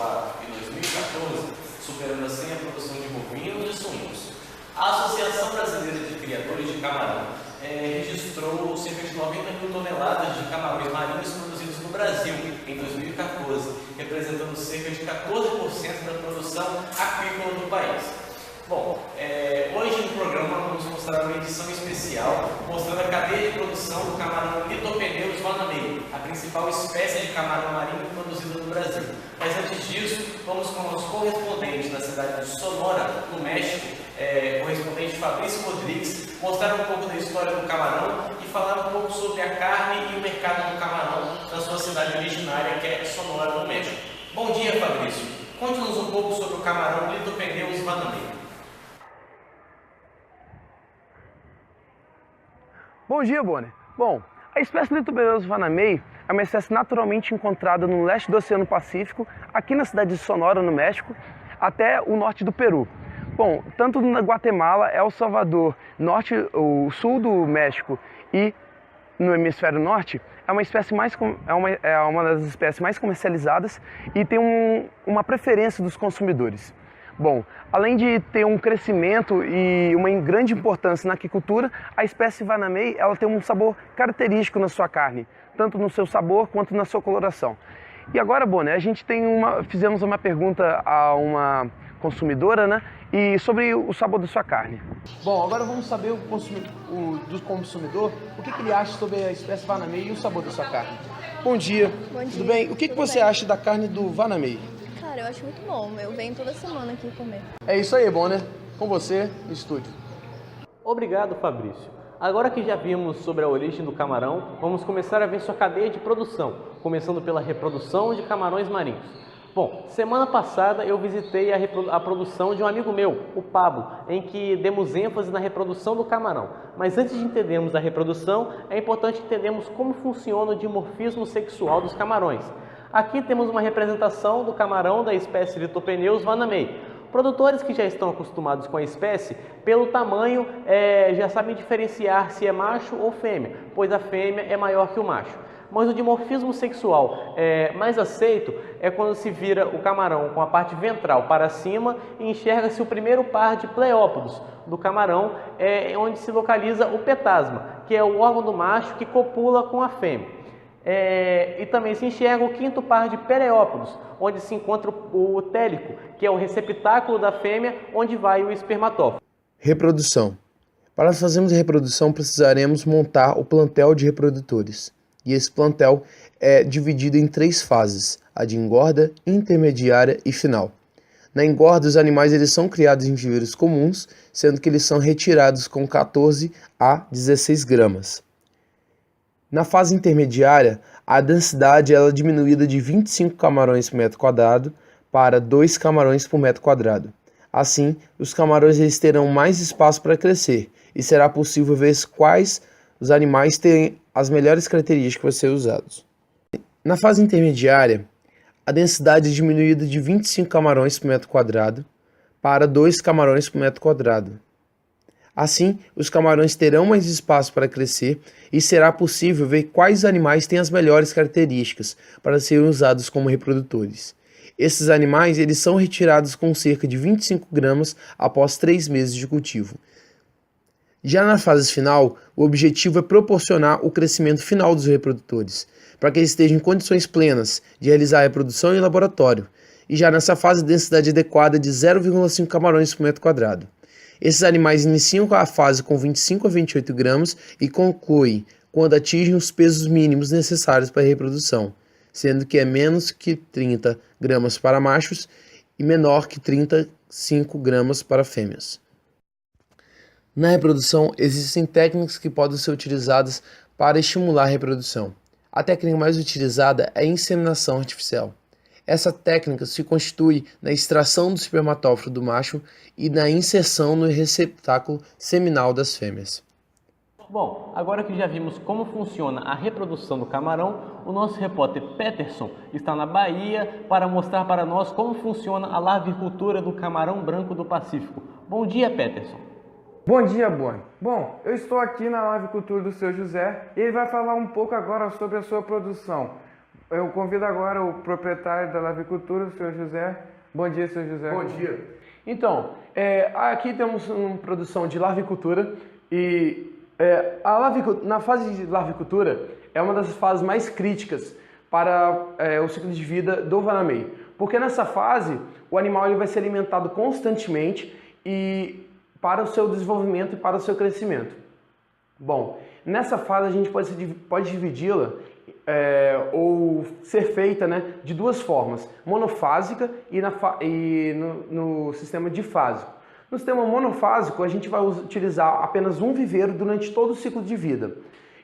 2004 e 2014, superando assim a produção de bovinos e suínos. A Associação Brasileira de Criadores de Camarão registrou cerca de 90 mil toneladas de camarões marinhos produzidos no Brasil em 2014, representando cerca de 14% da produção aquícola do país. Bom, hoje no programa vamos mostrar uma edição especial mostrando a cadeia de produção do camarão Lithopeneus vanamei, a principal espécie de camarão marinho produzida no Brasil. Mas antes disso, vamos com o nosso correspondente na cidade de Sonora, no México, correspondente Fabrício Rodrigues, mostrar um pouco da história do camarão e falar um pouco sobre a carne e o mercado do camarão na sua cidade originária, que é Sonora, no México. Bom dia, Fabrício. Conte-nos um pouco sobre o camarão Lithopeneus vanamei. Bom dia, Bonner. Bom, a espécie Lithopeneus vanamei é uma espécie naturalmente encontrada no leste do Oceano Pacífico, aqui na cidade de Sonora, no México, até o norte do Peru. Bom, tanto na Guatemala, El Salvador, o sul do México e no hemisfério norte, é uma das espécies mais comercializadas e tem uma preferência dos consumidores. Bom, além de ter um crescimento e uma grande importância na aquicultura, a espécie vanamei ela tem um sabor característico na sua carne, tanto no seu sabor quanto na sua coloração. E agora, Bonner, a gente fizemos uma pergunta a uma consumidora, né? E sobre o sabor da sua carne. Bom, agora vamos saber do consumidor o que ele acha sobre a espécie vanamei e o sabor da sua carne. Bom dia. Bom dia. Tudo bem? O que você acha da carne do vanamei? Cara, eu acho muito bom. Eu venho toda semana aqui comer. É isso aí, Bonner. Com você, no estúdio. Obrigado, Fabrício. Agora que já vimos sobre a origem do camarão, vamos começar a ver sua cadeia de produção, começando pela reprodução de camarões marinhos. Bom, semana passada eu visitei a produção de um amigo meu, o Pablo, em que demos ênfase na reprodução do camarão. Mas antes de entendermos a reprodução, é importante entendermos como funciona o dimorfismo sexual dos camarões. Aqui temos uma representação do camarão da espécie Lithopeneus vanamei. Produtores que já estão acostumados com a espécie, pelo tamanho, já sabem diferenciar se é macho ou fêmea, pois a fêmea é maior que o macho. Mas o dimorfismo sexual mais aceito é quando se vira o camarão com a parte ventral para cima e enxerga-se o primeiro par de pleópodos do camarão, onde se localiza o petasma, que é o órgão do macho que copula com a fêmea. E também se enxerga o quinto par de pereópodos, onde se encontra o télico, que é o receptáculo da fêmea, onde vai o espermatóforo. Reprodução. Para fazermos a reprodução, precisaremos montar o plantel de reprodutores. E esse plantel é dividido em 3 fases, a de engorda, intermediária e final. Na engorda, os animais são criados em viveiros comuns, sendo que eles são retirados com 14 a 16 gramas. Na fase intermediária, a densidade é diminuída de 25 camarões por metro quadrado para 2 camarões por metro quadrado. Assim, os camarões terão mais espaço para crescer e será possível ver quais os animais têm as melhores características para ser usados. Na fase intermediária, a densidade é diminuída de 25 camarões por metro quadrado para 2 camarões por metro quadrado. Assim, os camarões terão mais espaço para crescer e será possível ver quais animais têm as melhores características para serem usados como reprodutores. Esses animais são retirados com cerca de 25 gramas após 3 meses de cultivo. Já na fase final, o objetivo é proporcionar o crescimento final dos reprodutores, para que eles estejam em condições plenas de realizar a reprodução em laboratório, e já nessa fase a densidade adequada é de 0,5 camarões por metro quadrado. Esses animais iniciam a fase com 25 a 28 gramas e concluem quando atingem os pesos mínimos necessários para a reprodução, sendo que é menos que 30 gramas para machos e menor que 35 gramas para fêmeas. Na reprodução, existem técnicas que podem ser utilizadas para estimular a reprodução. A técnica mais utilizada é a inseminação artificial. Essa técnica se constitui na extração do espermatóforo do macho e na inserção no receptáculo seminal das fêmeas. Bom, agora que já vimos como funciona a reprodução do camarão, o nosso repórter Peterson está na Bahia para mostrar para nós como funciona a larvicultura do camarão branco do Pacífico. Bom dia, Peterson. Bom dia, Boni. Bom, eu estou aqui na larvicultura do seu José e ele vai falar um pouco agora sobre a sua produção. Eu convido agora o proprietário da lavicultura, o senhor José. Bom dia, senhor José. Bom dia. Então, aqui temos uma produção de larvicultura e na fase de larvicultura é uma das fases mais críticas para o ciclo de vida do varameio, porque nessa fase o animal ele vai ser alimentado constantemente e para o seu desenvolvimento e para o seu crescimento. Bom, nessa fase a gente pode dividi-la ou ser feita, né, de duas formas, monofásica e no sistema difásico. No sistema monofásico a gente vai utilizar apenas um viveiro durante todo o ciclo de vida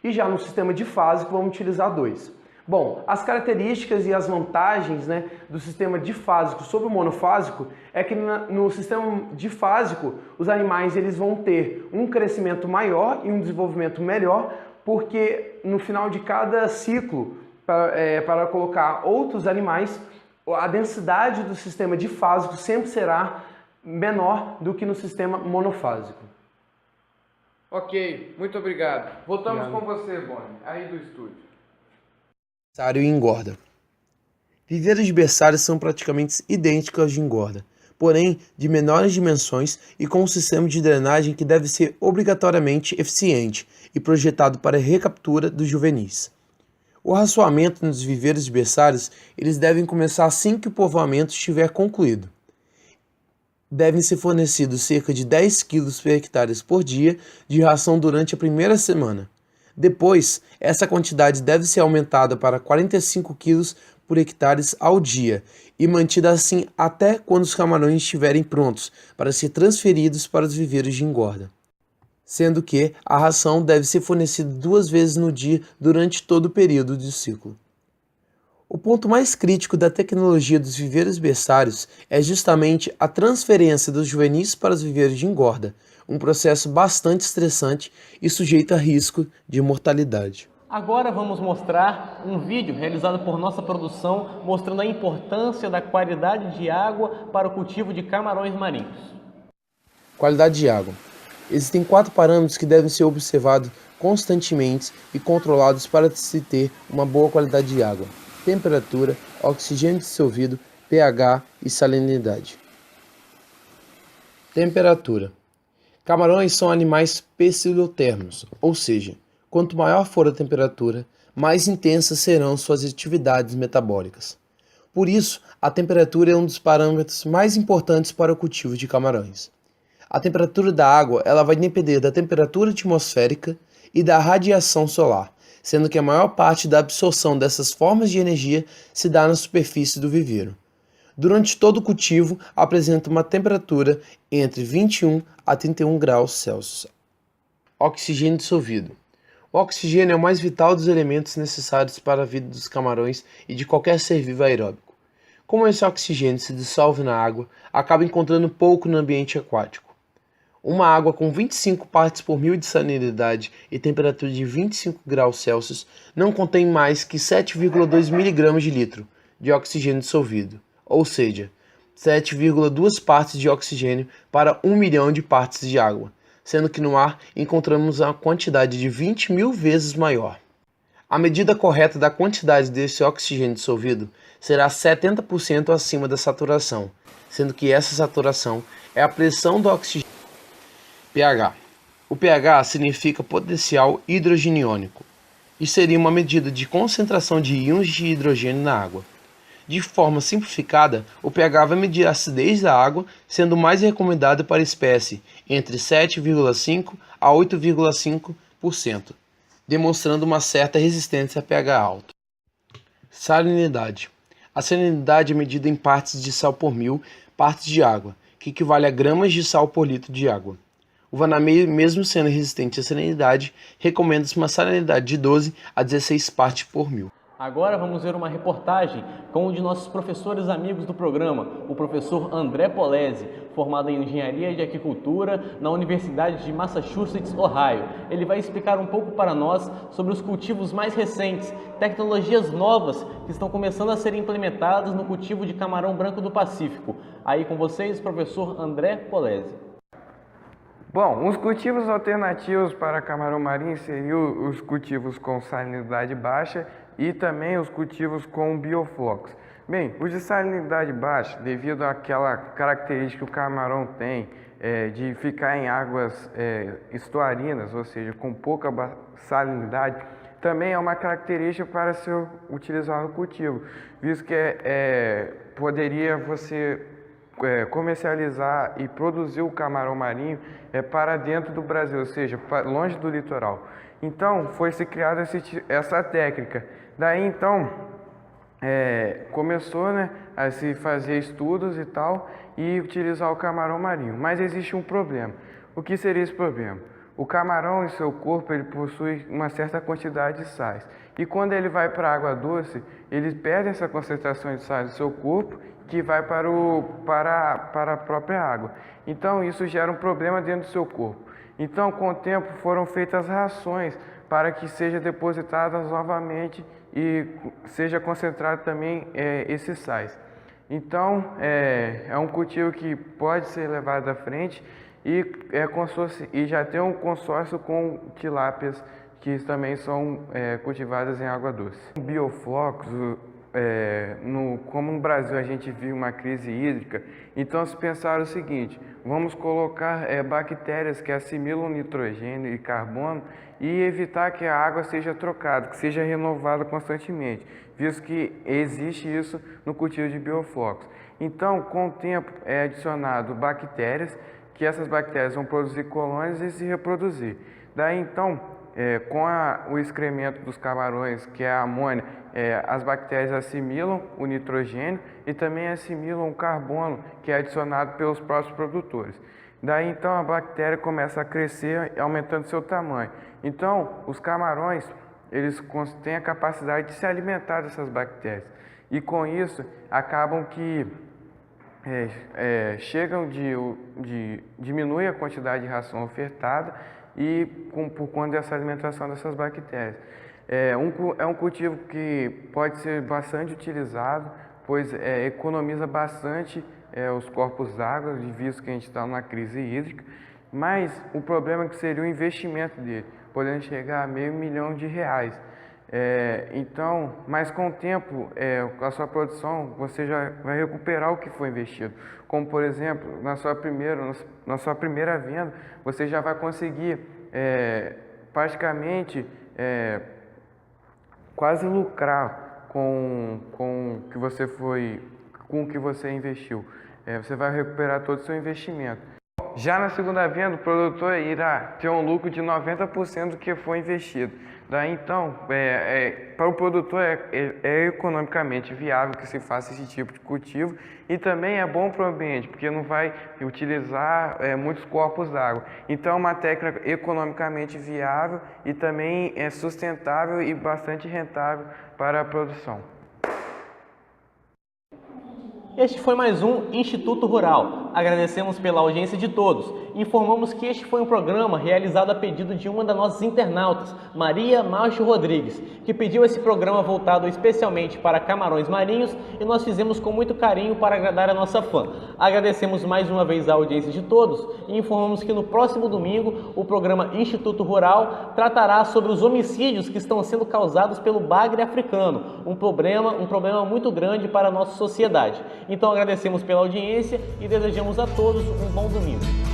e já no sistema difásico vamos utilizar dois. Bom, as características e as vantagens, né, do sistema difásico sobre o monofásico é que no sistema difásico os animais eles vão ter um crescimento maior e um desenvolvimento melhor, porque no final de cada ciclo, para colocar outros animais, a densidade do sistema difásico sempre será menor do que no sistema monofásico. Ok, muito obrigado. Voltamos com você, Boni, aí do estúdio. Berçário e engorda. Viveiros de berçário são praticamente idênticos aos de engorda, porém de menores dimensões e com um sistema de drenagem que deve ser obrigatoriamente eficiente e projetado para a recaptura dos juvenis. O raçoamento nos viveiros de berçários eles devem começar assim que o povoamento estiver concluído. Devem ser fornecidos cerca de 10 kg por hectare por dia de ração durante a primeira semana. Depois, essa quantidade deve ser aumentada para 45 kg por hectare ao dia e mantida assim até quando os camarões estiverem prontos para ser transferidos para os viveiros de engorda, sendo que a ração deve ser fornecida 2 vezes no dia durante todo o período do ciclo. O ponto mais crítico da tecnologia dos viveiros berçários é justamente a transferência dos juvenis para os viveiros de engorda, um processo bastante estressante e sujeito a risco de mortalidade. Agora vamos mostrar um vídeo realizado por nossa produção mostrando a importância da qualidade de água para o cultivo de camarões marinhos. Qualidade de água. Existem 4 parâmetros que devem ser observados constantemente e controlados para se ter uma boa qualidade de água: temperatura, oxigênio dissolvido, pH e salinidade. Temperatura. Camarões são animais pseudotermos, ou seja, quanto maior for a temperatura, mais intensas serão suas atividades metabólicas. Por isso, a temperatura é um dos parâmetros mais importantes para o cultivo de camarões. A temperatura da água ela vai depender da temperatura atmosférica e da radiação solar, sendo que a maior parte da absorção dessas formas de energia se dá na superfície do viveiro. Durante todo o cultivo, apresenta uma temperatura entre 21 a 31 graus Celsius. Oxigênio dissolvido. O oxigênio é o mais vital dos elementos necessários para a vida dos camarões e de qualquer ser vivo aeróbico. Como esse oxigênio se dissolve na água, acaba encontrando pouco no ambiente aquático. Uma água com 25 partes por mil de salinidade e temperatura de 25 graus Celsius não contém mais que 7,2 mg de litro de oxigênio dissolvido, ou seja, 7,2 partes de oxigênio para 1 milhão de partes de água, sendo que no ar encontramos a quantidade de 20.000 vezes maior. A medida correta da quantidade desse oxigênio dissolvido será 70% acima da saturação, sendo que essa saturação é a pressão do oxigênio. pH. O pH significa potencial hidrogeniônico e seria uma medida de concentração de íons de hidrogênio na água. De forma simplificada, o pH vai medir a acidez da água, sendo mais recomendado para a espécie entre 7,5% a 8,5%, demonstrando uma certa resistência a pH alto. Salinidade. A salinidade é medida em partes de sal por 1000 partes de água, que equivale a gramas de sal por litro de água. O vanameio, mesmo sendo resistente à salinidade, recomenda-se uma salinidade de 12 a 16 partes por 1000. Agora vamos ver uma reportagem com um de nossos professores amigos do programa, o professor André Polese, formado em Engenharia de Aquicultura na Universidade de Massachusetts, Ohio. Ele vai explicar um pouco para nós sobre os cultivos mais recentes, tecnologias novas que estão começando a ser implementadas no cultivo de camarão branco do Pacífico. Aí com vocês, professor André Polese. Bom, os cultivos alternativos para camarão marinho seriam os cultivos com salinidade baixa, e também os cultivos com bioflocos. Bem, os de salinidade baixa, devido àquela característica que o camarão tem de ficar em águas estuarinas, ou seja, com pouca salinidade, também é uma característica para ser utilizado no cultivo, visto que poderia você comercializar e produzir o camarão marinho para dentro do Brasil, ou seja, longe do litoral. Então, foi-se criada essa técnica. Daí, então, começou, né, a se fazer estudos e tal, e utilizar o camarão marinho. Mas existe um problema. O que seria esse problema? O camarão, em seu corpo, ele possui uma certa quantidade de sais. E quando ele vai para a água doce, ele perde essa concentração de sais no seu corpo, que vai para a própria água. Então, isso gera um problema dentro do seu corpo. Então, com o tempo, foram feitas rações para que seja depositadas novamente e seja concentrado também esses sais. Então, é um cultivo que pode ser levado à frente e já tem um consórcio com tilápias que também são cultivadas em água doce. Bioflocos, como no Brasil a gente vive uma crise hídrica, então se pensaram o seguinte: vamos colocar bactérias que assimilam nitrogênio e carbono e evitar que a água seja trocada, que seja renovada constantemente, visto que existe isso no cultivo de bioflocos. Então, com o tempo é adicionado bactérias, que essas bactérias vão produzir colônias e se reproduzir. Daí então, com o excremento dos camarões, que é a amônia, as bactérias assimilam o nitrogênio e também assimilam o carbono, que é adicionado pelos próprios produtores. Daí então a bactéria começa a crescer, aumentando seu tamanho. Então os camarões, eles têm a capacidade de se alimentar dessas bactérias. E com isso acabam que diminui a quantidade de ração ofertada e por conta dessa alimentação dessas bactérias. É um cultivo que pode ser bastante utilizado, pois economiza bastante os corpos d'água, visto que a gente está numa crise hídrica, mas o problema é que seria o investimento dele, podendo chegar a R$500 mil. Então, mas com o tempo, com a sua produção, você já vai recuperar o que foi investido. Como, por exemplo, na sua primeira venda, você já vai conseguir praticamente quase lucrar com o que você investiu. Você vai recuperar todo o seu investimento. Já na segunda venda, o produtor irá ter um lucro de 90% do que foi investido. Daí então, para o produtor é economicamente viável que se faça esse tipo de cultivo e também é bom para o ambiente, porque não vai utilizar muitos corpos d'água. Então é uma técnica economicamente viável e também é sustentável e bastante rentável para a produção. Este foi mais um Instituto Rural. Agradecemos pela audiência de todos. Informamos que este foi um programa realizado a pedido de uma das nossas internautas, Maria Macho Rodrigues, que pediu esse programa voltado especialmente para camarões marinhos e nós fizemos com muito carinho para agradar a nossa fã. Agradecemos mais uma vez a audiência de todos e informamos que no próximo domingo o programa Instituto Rural tratará sobre os homicídios que estão sendo causados pelo bagre africano, um problema muito grande para a nossa sociedade. Então agradecemos pela audiência e desejamos a todos um bom domingo.